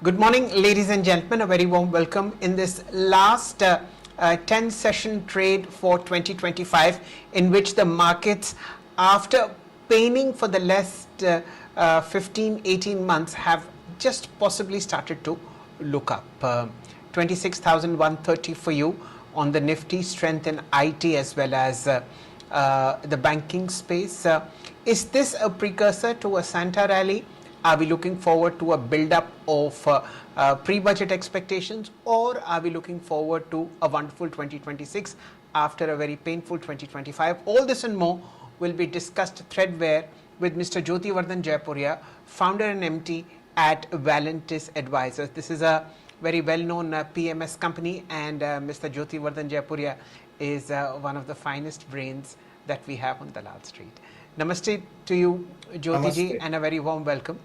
Good morning, ladies and gentlemen. A very warm welcome in this last 10 session trade for 2025, in which the markets, after painting for the last 15-18 months, have just possibly started to look up. 26,130 for you on the Nifty, strength in IT as well as the banking space. Is this a precursor to a Santa rally? Are we looking forward to a build-up of pre-budget expectations, or are we looking forward to a wonderful 2026 after a very painful 2025? All this and more will be discussed threadbare with Mr. Jyotivardhan Jaipuria, founder and MD at Valentis Advisors. This is a very well-known PMS company, and Mr. Jyotivardhan Jaipuria is one of the finest brains that we have on Dalal Street. Namaste to you, Jyoti ji, and a very warm welcome.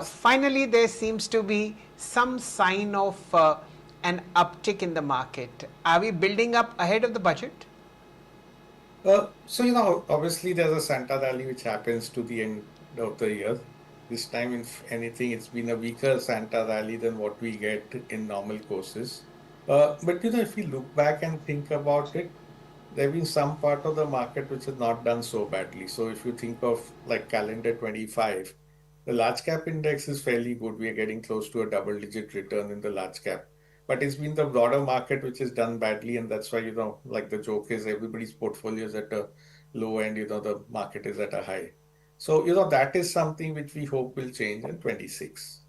Finally, there seems to be some sign of an uptick in the market. Are we building up ahead of the budget? Obviously there's a Santa rally which happens to the end of the year. This time, if anything, it's been a weaker Santa rally than what we get in normal courses. But if we look back and think about it, there have been some part of the market which has not done so badly. So if you think of like calendar 25, the large cap index is fairly good. We are getting close to a double-digit return in the large cap. But it's been the broader market which has done badly, and that's why, like the joke is everybody's portfolio is at a low end, the market is at a high. So, that is something which we hope will change in 26.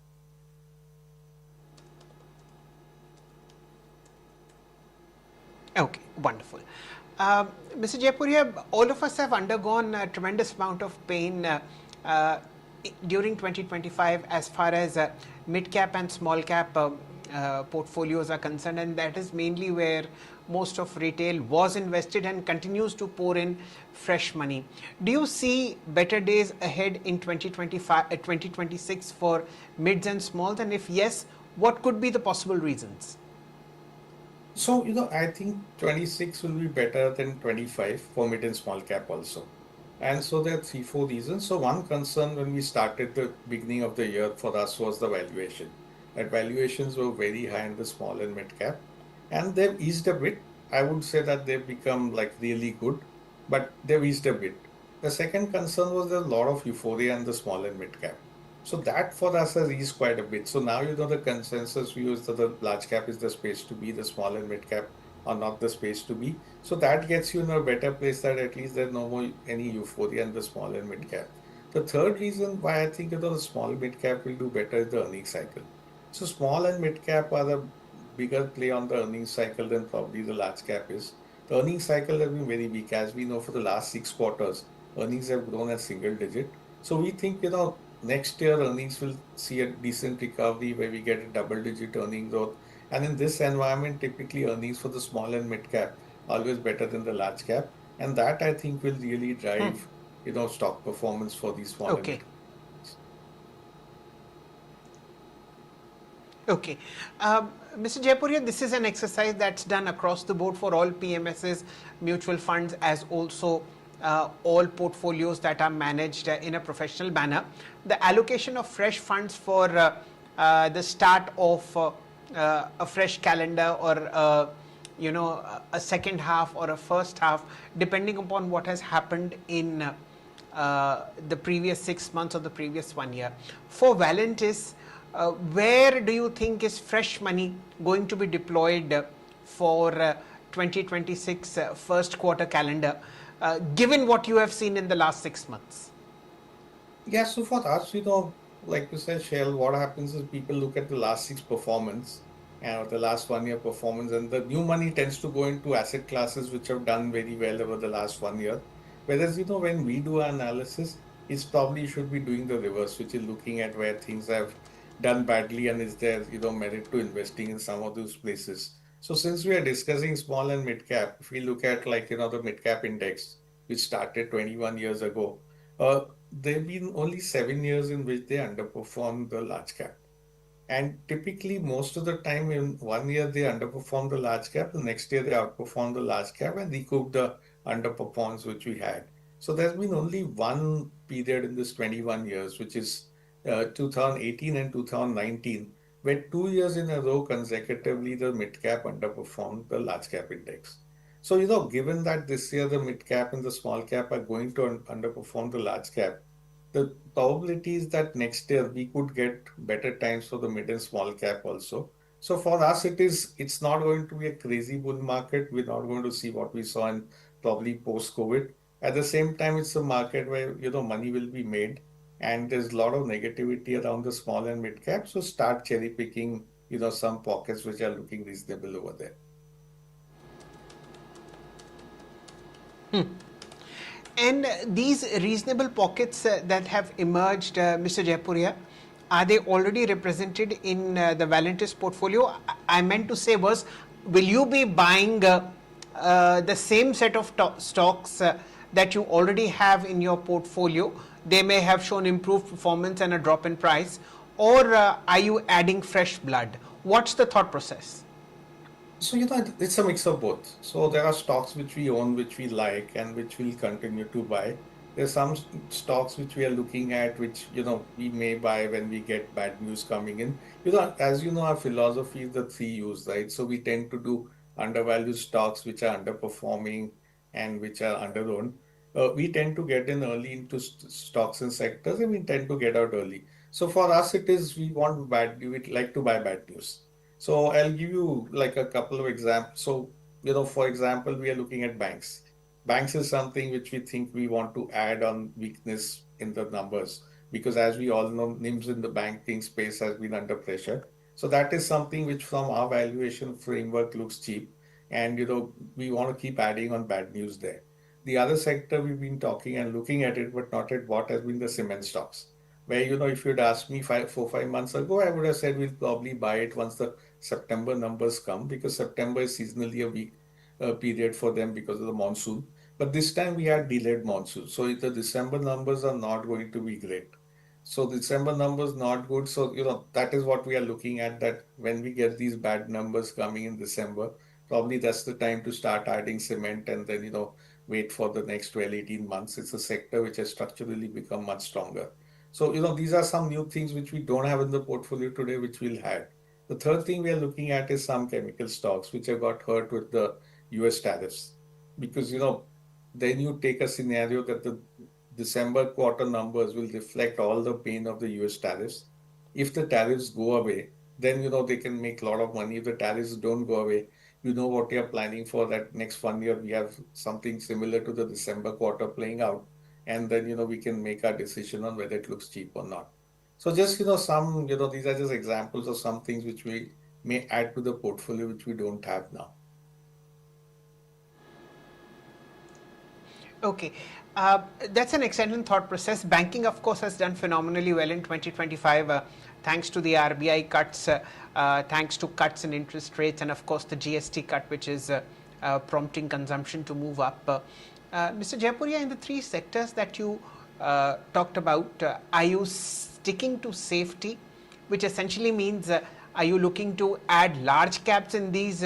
Okay, wonderful. Mr. Jaipuria, all of us have undergone a tremendous amount of pain during 2025 as far as mid-cap and small-cap portfolios are concerned, and that is mainly where most of retail was invested and continues to pour in fresh money. Do you see better days ahead in 2025, 2026 for mids and smalls? And if yes, what could be the possible reasons? So, I think 26 will be better than 25 for mid and small cap also. And so there are 3-4 reasons. So one concern when we started the beginning of the year for us was the valuation. That valuations were very high in the small and mid cap, and they've eased a bit. I would say that they've become like really good, but they've eased a bit. The second concern was there's a lot of euphoria in the small and mid cap. So that for us has eased quite a bit. So now the consensus view is that the large cap is the space to be, the small and mid cap are not the space to be. So that gets you in a better place that at least there's no more any euphoria in the small and mid cap. The third reason why I think the small mid cap will do better is the earnings cycle. So small and mid cap are the bigger play on the earnings cycle than probably the large cap is. The earnings cycle has been very weak. As we know, for the last 6 quarters, earnings have grown at single digit. So we think, next year earnings will see a decent recovery where we get a double digit earning growth. And in this environment, typically earnings for the small and mid cap always better than the large cap. And that I think will really drive, stock performance for these small and mid cap. Okay. Mr. Jaipuria, this is an exercise that's done across the board for all PMSs, mutual funds, as also all portfolios that are managed in a professional manner. The allocation of fresh funds for the start of a fresh calendar or a second half or a first half, depending upon what has happened in the previous 6 months or the previous 1 year. For Valentis, where do you think is fresh money going to be deployed for 2026 first quarter calendar, given what you have seen in the last 6 months? Yeah, so for us, like you said, Shell, what happens is people look at the last 6 performance and the last 1 year performance, and the new money tends to go into asset classes which have done very well over the last 1 year. Whereas, when we do our analysis, it's probably should be doing the reverse, which is looking at where things have done badly and is there, merit to investing in some of those places. So since we are discussing small and mid cap, if we look at the mid cap index, which started 21 years ago, there have been only 7 years in which they underperformed the large cap. And typically, most of the time, in 1 year, they underperform the large cap. The next year, they outperform the large cap and recoup the underperformance which we had. So there's been only one period in this 21 years, which is 2018 and 2019, where 2 years in a row consecutively the mid cap underperformed the large cap index. So, given that this year the mid cap and the small cap are going to underperform the large cap, the probability is that next year we could get better times for the mid and small cap also. So for us, it's not going to be a crazy bull market. We're not going to see what we saw in probably post-COVID. At the same time, it's a market where money will be made, and there's a lot of negativity around the small and mid cap. So start cherry picking, some pockets which are looking reasonable over there. And these reasonable pockets that have emerged, Mr. Jaipuria, are they already represented in the Valentis portfolio? I meant to say was, will you be buying the same set of stocks that you already have in your portfolio? They may have shown improved performance and a drop in price, or are you adding fresh blood? What's the thought process? So, it's a mix of both. So, there are stocks which we own, which we like, and which we'll continue to buy. There's some stocks which we are looking at, which, we may buy when we get bad news coming in. As you know, our philosophy is the three U's, right? So, we tend to do undervalued stocks which are underperforming and which are underowned. We tend to get in early into stocks and sectors, and we tend to get out early. So, for us, it is we want bad, we like to buy bad news. So I'll give you like a couple of examples. So, for example, we are looking at banks. Banks is something which we think we want to add on weakness in the numbers because as we all know, NIMs in the banking space has been under pressure. So that is something which from our valuation framework looks cheap. And, we want to keep adding on bad news there. The other sector we've been talking and looking at it, but not at what has been the cement stocks. Where, if you'd asked me 4, 5 months ago, I would have said we'll probably buy it once the September numbers come because September is seasonally a weak period for them because of the monsoon. But this time we had delayed monsoon. So the December numbers are not going to be great. So December numbers not good. So, that is what we are looking at that when we get these bad numbers coming in December, probably that's the time to start adding cement and then, wait for the next 12, 18 months. It's a sector which has structurally become much stronger. So, these are some new things which we don't have in the portfolio today, which we'll have. The third thing we are looking at is some chemical stocks which have got hurt with the US tariffs. Because, then you take a scenario that the December quarter numbers will reflect all the pain of the US tariffs. If the tariffs go away, then, they can make a lot of money. If the tariffs don't go away, you know what you're planning for that next 1 year. We have something similar to the December quarter playing out. And then, we can make our decision on whether it looks cheap or not. So just, these are just examples of some things which we may add to the portfolio which we don't have now. Okay, that's an excellent thought process. Banking, of course, has done phenomenally well in 2025, thanks to the RBI cuts, thanks to cuts in interest rates, and of course the GST cut, which is prompting consumption to move up. Mr. Jaipuria, in the three sectors that you talked about, are you sticking to safety, which essentially means are you looking to add large caps in these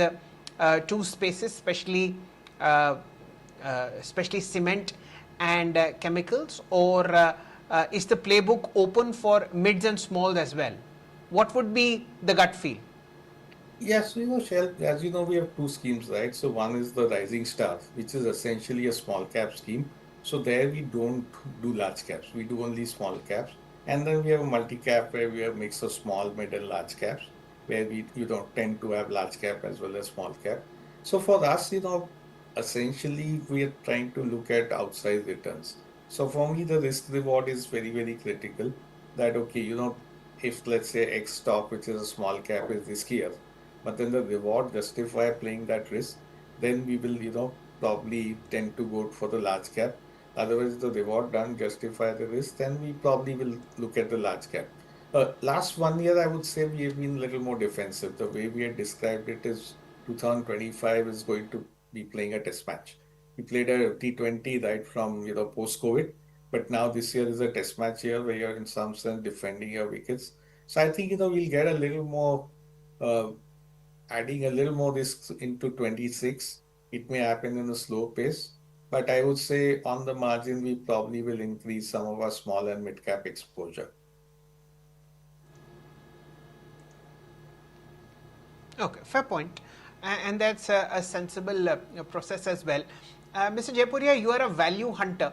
two spaces, especially cement and chemicals, or is the playbook open for mids and smalls as well? What would be the gut feel? Yes, Shell, as you know, we have two schemes, right? So one is the Rising Star, which is essentially a small cap scheme. So there we don't do large caps, we do only small caps. And then we have a multi cap where we have a mix of small, mid, and large caps, where we tend to have large cap as well as small cap. So for us, essentially we are trying to look at outside returns. So for me, the risk reward is very, very critical. That okay, if let's say X stock, which is a small cap, is riskier but then the reward justify playing that risk, then we will, probably tend to go for the large cap. Otherwise, the reward doesn't justify the risk, then we probably will look at the large cap. Last 1 year, I would say we have been a little more defensive. The way we had described it is 2025 is going to be playing a test match. We played a T20 right from, post-COVID, but now this year is a test match year where you're in some sense defending your wickets. So I think, we'll get a little more uh, adding a little more risks into 26. It may happen in a slow pace, but I would say on the margin, we probably will increase some of our small and mid cap exposure. Okay, fair point. And that's a sensible process as well. Mr. Jaipuria, you are a value hunter.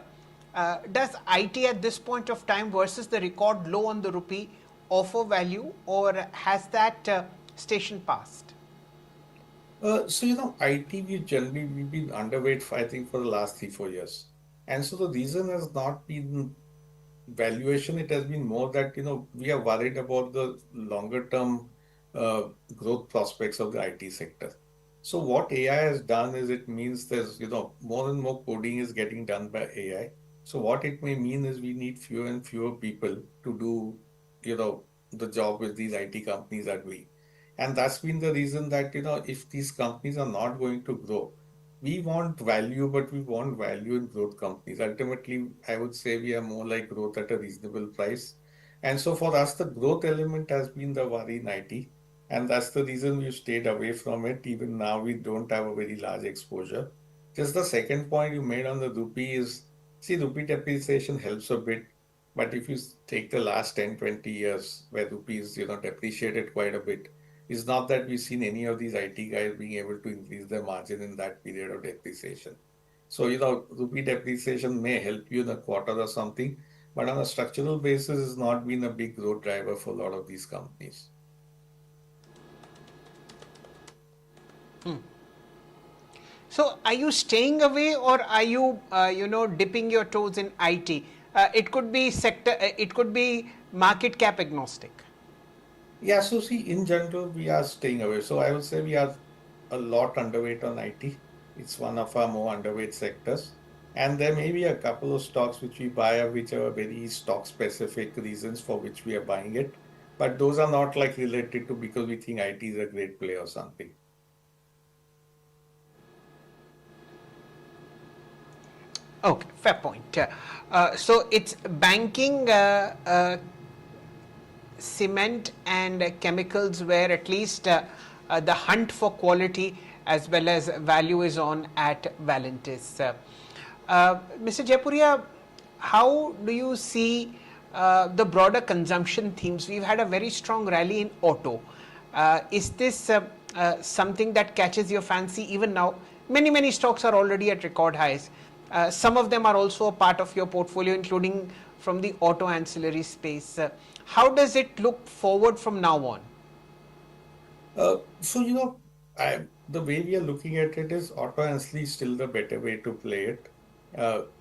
Does IT at this point of time versus the record low on the rupee offer value, or has that station passed? IT we've been underweight for, I think, for the last 3 4 years, and so the reason has not been valuation. It has been more that we are worried about the longer term uh, growth prospects of the IT sector. So what AI has done is it means there's more and more coding is getting done by AI. So what it may mean is we need fewer and fewer people to do the job with these IT companies are doing. And that's been the reason that if these companies are not going to grow, we want value, but we want value in growth companies. Ultimately, I would say we are more like growth at a reasonable price. And so for us, the growth element has been the worry in IT. And that's the reason we've stayed away from it. Even now, we don't have a very large exposure. Just the second point you made on the rupee is, see, rupee depreciation helps a bit. But if you take the last 10, 20 years where rupees, depreciated quite a bit, it's not that we've seen any of these IT guys being able to increase their margin in that period of depreciation. So, rupee depreciation may help you in a quarter or something, but on a structural basis, it's not been a big growth driver for a lot of these companies. So, are you staying away, or are you, dipping your toes in IT? It could be sector, it could be market cap agnostic. Yeah, so see, in general, we are staying away. So I would say we are a lot underweight on IT. It's one of our more underweight sectors. And there may be a couple of stocks which we buy up, which are very stock specific reasons for which we are buying it. But those are not like related to because we think IT is a great play or something. Okay, fair point. So it's banking, cement, and chemicals where at least the hunt for quality as well as value is on at Valentis. Mr. Jaipuria, how do you see the broader consumption themes? We've had a very strong rally in auto. Is this something that catches your fancy even now? Many stocks are already at record highs. Some of them are also a part of your portfolio, including from the auto ancillary space. How does it look forward from now on? So, the way we are looking at it is auto ancillary is still the better way to play it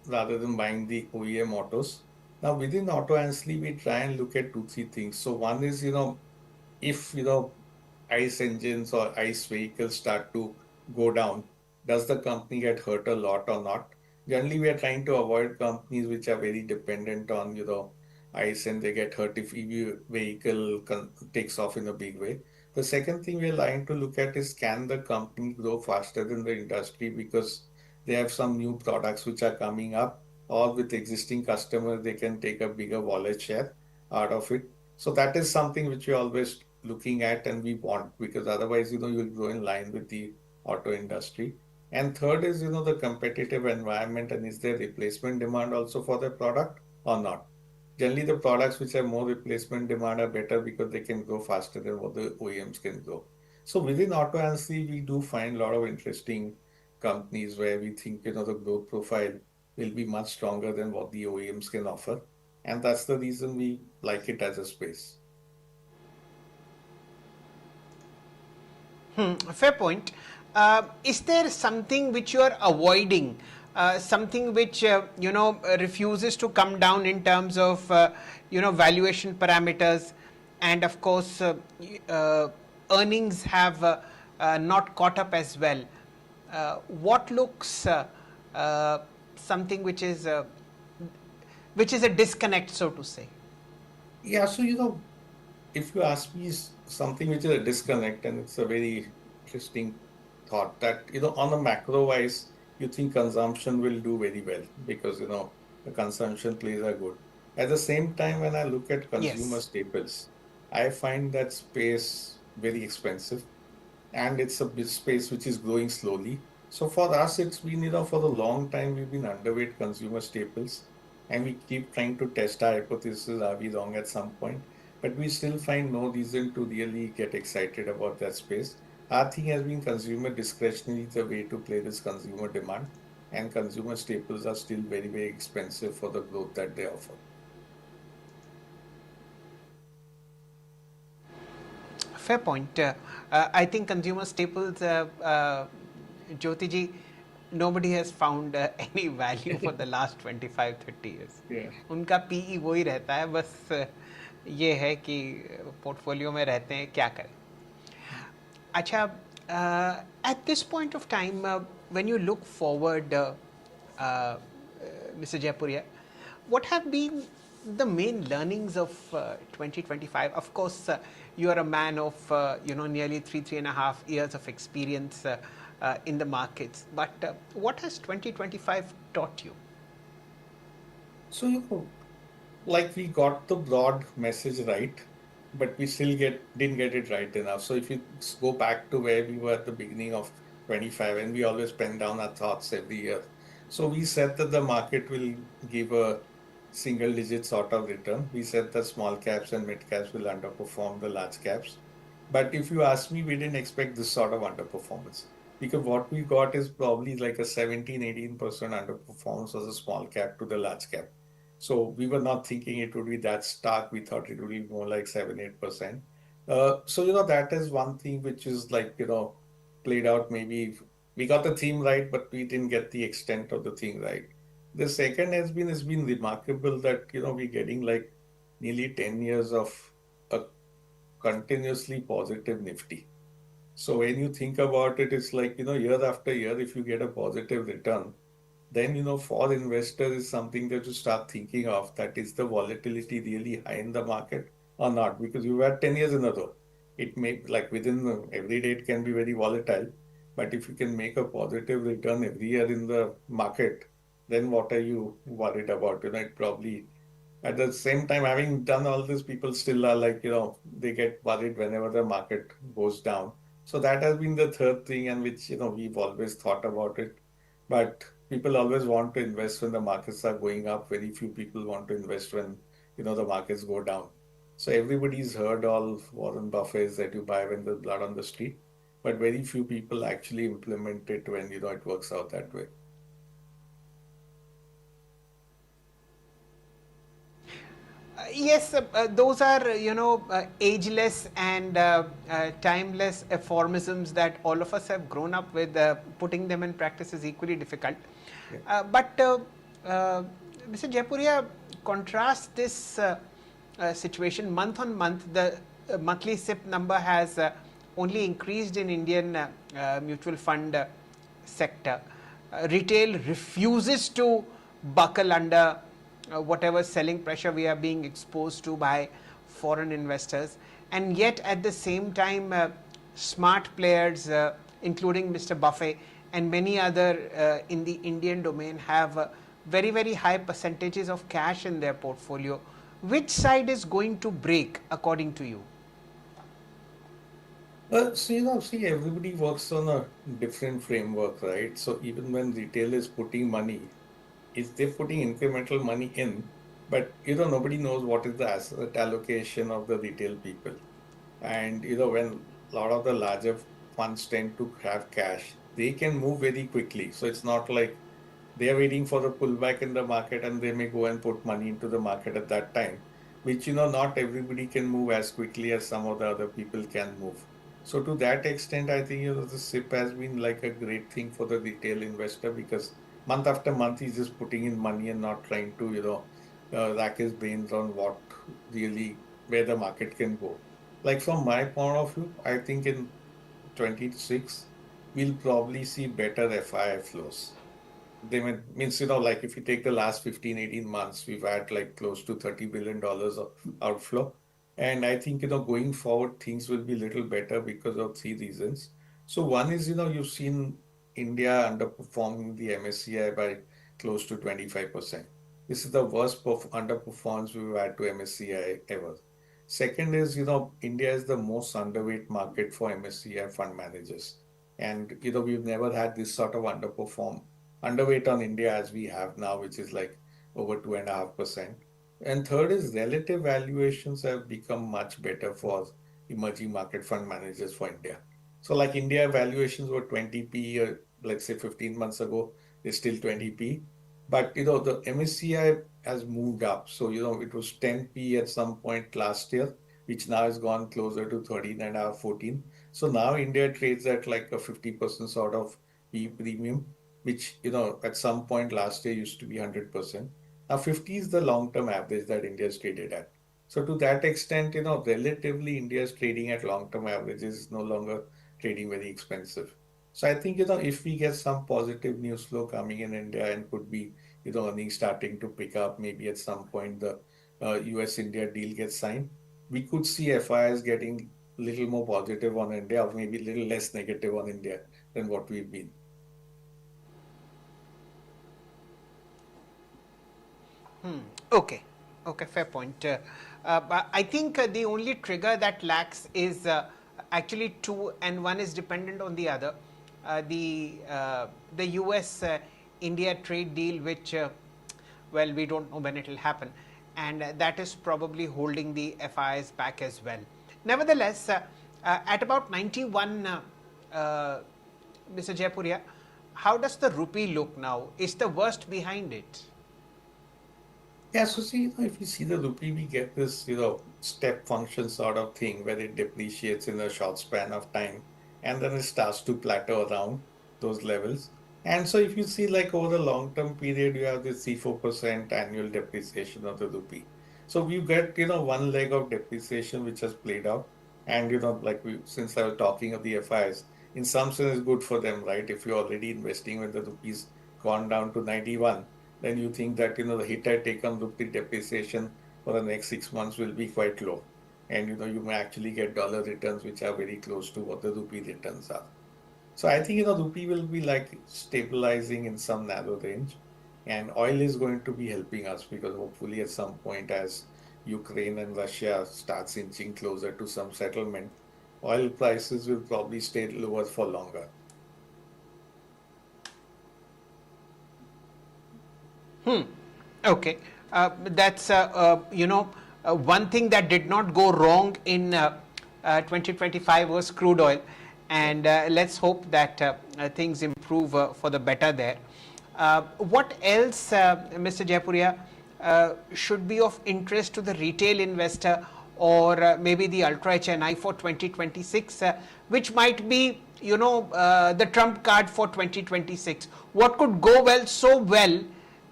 rather than buying the OEM autos. Now, within auto ancillary, we try and look at two, three things. So, one is, if ICE engines or ICE vehicles start to go down, does the company get hurt a lot or not? Generally, we are trying to avoid companies which are very dependent on ICE and they get hurt if EV vehicle takes off in a big way. The second thing we are trying to look at is, can the company grow faster than the industry because they have some new products which are coming up, or with existing customers they can take a bigger wallet share out of it. So that is something which we're always looking at and we want, because otherwise, you'll grow in line with the auto industry. And third is, the competitive environment, and is there replacement demand also for the product or not? Generally, the products which have more replacement demand are better because they can grow faster than what the OEMs can grow. So within auto ancillary, we do find a lot of interesting companies where we think, the growth profile will be much stronger than what the OEMs can offer. And that's the reason we like it as a space. Fair point. Is there something which you are avoiding? Something which refuses to come down in terms of valuation parameters, and of course earnings have not caught up as well. What looks something which is a disconnect, so to say? Yeah, so if you ask me something which is a disconnect, and it's a very interesting thought that, on a macro wise, you think consumption will do very well because, the consumption plays are good. At the same time, when I look at consumer Yes. staples, I find that space very expensive and it's a big space which is growing slowly. So for us, it's been, for a long time, we've been underweight consumer staples, and we keep trying to test our hypothesis, are we wrong at some point? But we still find no reason to really get excited about that space. Our thing has been consumer discretionary is the way to play this consumer demand, and consumer staples are still very, very expensive for the growth that they offer. Fair point. I think consumer staples, Jyoti ji, nobody has found any value for the last 25, 30 years. Yeah. उनका PE वही रहता है, बस ये है कि portfolio में रहते हैं, क्या करें. Acha, at this point of time, when you look forward, uh, Mr. Jaipuria, what have been the main learnings of 2025? Of course, you are a man of nearly 3.5 years of experience in the markets. But what has 2025 taught you? So, like we got the broad message right, but we still didn't get it right enough. So if you go back to where we were at the beginning of 25, and we always pen down our thoughts every year. So we said that the market will give a single digit sort of return. We said that small caps and mid caps will underperform the large caps. But if you ask me, we didn't expect this sort of underperformance. Because what we got is probably like a 17-18% underperformance of the small cap to the large cap. So we were not thinking it would be that stark. We thought it would be more like 7-8%. So, that is one thing which is like, played out. Maybe we got the theme right, but we didn't get the extent of the thing right. The second has been remarkable that, we're getting like nearly 10 years of a continuously positive Nifty. So when you think about it, it's like, year after year, if you get a positive return, then, for investors is something that you start thinking of, that is the volatility really high in the market or not? Because you had 10 years in a row. It may, like within every day, it can be very volatile. But if you can make a positive return every year in the market, then what are you worried about? It probably at the same time, having done all this, people still are like, they get worried whenever the market goes down. So that has been the third thing, and which, we've always thought about it. But people always want to invest when the markets are going up. Very few people want to invest when, the markets go down. So everybody's heard all Warren Buffett's that you buy when there's blood on the street, but very few people actually implement it when, it works out that way. Yes, those are ageless and timeless aphorisms that all of us have grown up with. Putting them in practice is equally difficult. Yeah. But Mr. Jaipuria, contrast this situation month on month. The monthly SIP number has only increased in Indian mutual fund sector. Retail refuses to buckle under whatever selling pressure we are being exposed to by foreign investors, and yet at the same time, smart players, including Mr. Buffett and many other in the Indian domain, have very, very high percentages of cash in their portfolio. Which side is going to break, according to you? So, see, everybody works on a different framework, right? So even when retail is putting money, is they're putting incremental money in, but nobody knows what is the asset allocation of the retail people. And when a lot of the larger funds tend to have cash, they can move very quickly. So it's not like they are waiting for the pullback in the market and they may go and put money into the market at that time, which not everybody can move as quickly as some of the other people can move. So to that extent, I think the SIP has been like a great thing for the retail investor, because month after month he's just putting in money and not trying to rack his brains on what really where the market can go. Like from my point of view, I think in 26 we'll probably see better FII flows. They means, like if you take the last 15, 18 months, we've had like close to $30 billion of outflow. And I think, going forward, things will be a little better because of three reasons. So one is, you've seen India underperforming the MSCI by close to 25%. This is the worst underperformance we've had to MSCI ever. Second is, India is the most underweight market for MSCI fund managers. And, we've never had this sort of underweight on India as we have now, which is like over 2.5%. And third is relative valuations have become much better for emerging market fund managers for India. So like India valuations were 20p, let's say 15 months ago, they're still 20p. But the MSCI has moved up. So it was 10p at some point last year, which now has gone closer to 13 and a half, 14. So now India trades at like a 50% sort of P premium, which at some point last year used to be 100%. Now 50 is the long-term average that India is traded at. So to that extent, relatively India's trading at long-term averages is no longer trading very expensive. So I think, if we get some positive news flow coming in India and could be, earnings starting to pick up, maybe at some point the US-India deal gets signed, we could see FIs getting a little more positive on India or maybe a little less negative on India than what we've been. Okay, okay, fair point. But I think the only trigger that lacks is actually two, and one is dependent on the other. The U.S. India trade deal, which well, we don't know when it will happen, and that is probably holding the FIs back as well. Nevertheless, at about 91, Mr. Jaipuria, how does the rupee look now? Is the worst behind it? Yeah, so see, if you see the rupee, we get this, step function sort of thing where it depreciates in a short span of time and then it starts to plateau around those levels. And so if you see like over the long-term period, you have this 3-4% annual depreciation of the rupee. So we get, one leg of depreciation which has played out. And, like since I was talking of the FIs, in some sense, it's good for them, right? If you're already investing when the rupee's gone down to 91, then you think that the hit I take on rupee depreciation for the next 6 months will be quite low. And you may actually get dollar returns which are very close to what the rupee returns are. So I think rupee will be like stabilizing in some narrow range. And oil is going to be helping us because hopefully at some point as Ukraine and Russia starts inching closer to some settlement, oil prices will probably stay lower for longer. Okay, that's one thing that did not go wrong in 2025 was crude oil, and let's hope that things improve for the better there. What else, Mr. Jaipuria, should be of interest to the retail investor or maybe the ultra HNI for 2026, which might be the trump card for 2026? What could go well so well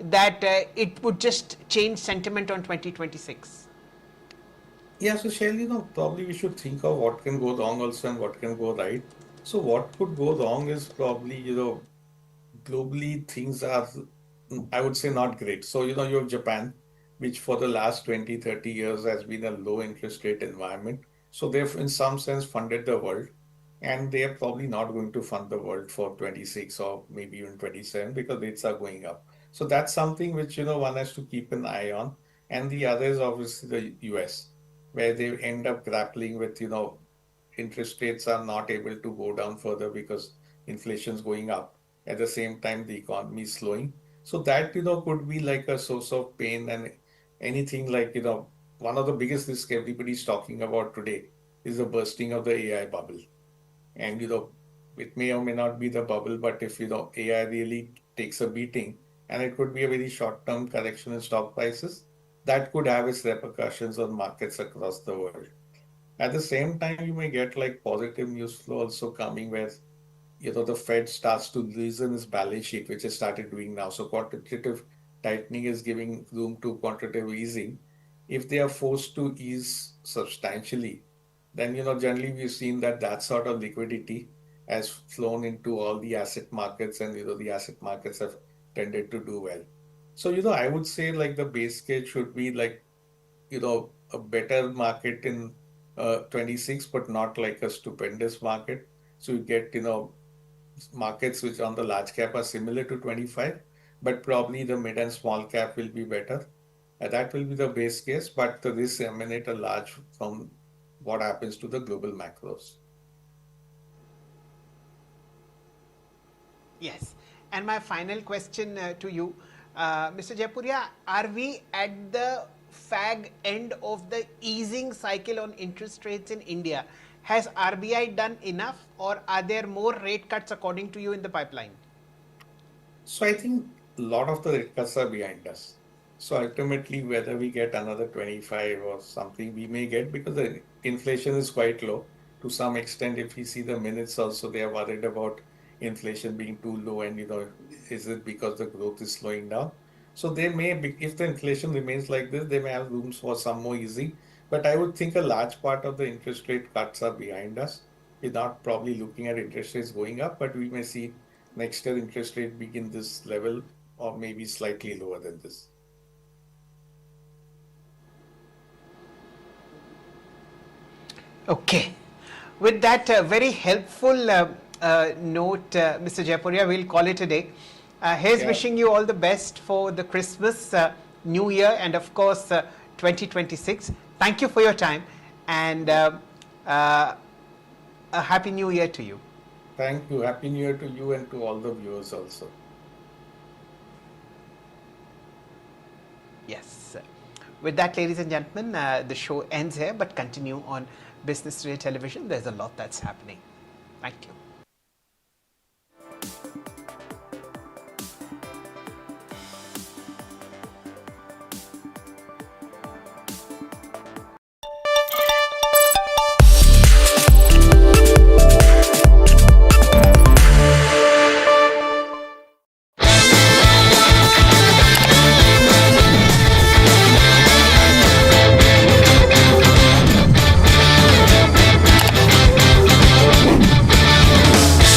that it would just change sentiment on 2026? Yeah, so Shailen, probably we should think of what can go wrong also and what can go right. So what could go wrong is probably, globally things are, I would say, not great. So, you have Japan, which for the last 20, 30 years has been a low interest rate environment. So they've in some sense funded the world and they are probably not going to fund the world for 26 or maybe even 27 because rates are going up. So that's something which, one has to keep an eye on. And the other is obviously the US, where they end up grappling with, interest rates are not able to go down further because inflation's going up. At the same time, the economy is slowing. So that, could be like a source of pain and anything like, one of the biggest risks everybody's talking about today is the bursting of the AI bubble. And, it may or may not be the bubble, but if, AI really takes a beating and it could be a very short-term correction in stock prices, that could have its repercussions on markets across the world. At the same time, you may get like positive news flow also coming where the Fed starts to loosen its balance sheet, which it started doing now. So quantitative tightening is giving room to quantitative easing. If they are forced to ease substantially, then generally we've seen that that sort of liquidity has flown into all the asset markets, and the asset markets have tended to do well. So I would say like the base case should be like a better market in 26, but not like a stupendous market. So you get markets which on the large cap are similar to 25, but probably the mid and small cap will be better. That will be the base case, but the risks emanate a large from what happens to the global macros. Yes. And my final question to you, Mr. Jaipuria, are we at the fag end of the easing cycle on interest rates in India? Has RBI done enough, or are there more rate cuts according to you in the pipeline? So I think a lot of the rate cuts are behind us. So ultimately, whether we get another 25 or something, we may get because the inflation is quite low. To some extent, if we see the minutes also, they are worried about inflation being too low, and is it because the growth is slowing down? So they may be, if the inflation remains like this, they may have rooms for some more easing. But I would think a large part of the interest rate cuts are behind us. We're not probably looking at interest rates going up, but we may see next year interest rate begin this level or maybe slightly lower than this. Okay. With that very helpful note, Mr. Jaipuria, we'll call it a day. Here's Yeah, wishing you all the best for the Christmas, New Year, and of course 2026. Thank you for your time, and uh, a happy New Year to you. thank you. Happy New Year to you and to all the viewers also. Yes. With that, ladies and gentlemen, the show ends here, but continue on Business Today Television. There's a lot that's happening. Thank you.